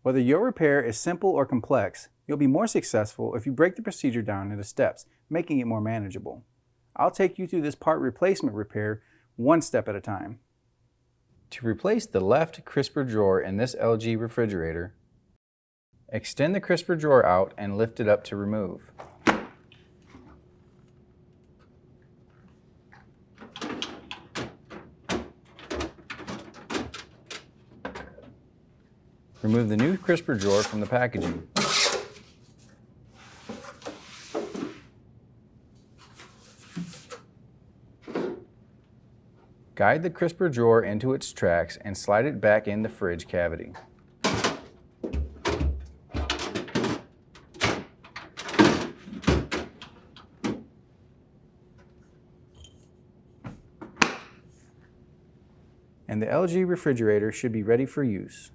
Whether your repair is simple or complex, you'll be more successful if you break the procedure down into steps, making it more manageable. I'll take you through this part replacement repair one step at a time. To replace the left crisper drawer in this LG refrigerator, extend the crisper drawer out and lift it up to remove. Remove the new crisper drawer from the packaging. Guide the crisper drawer into its tracks and slide it back in the fridge cavity. And the LG refrigerator should be ready for use.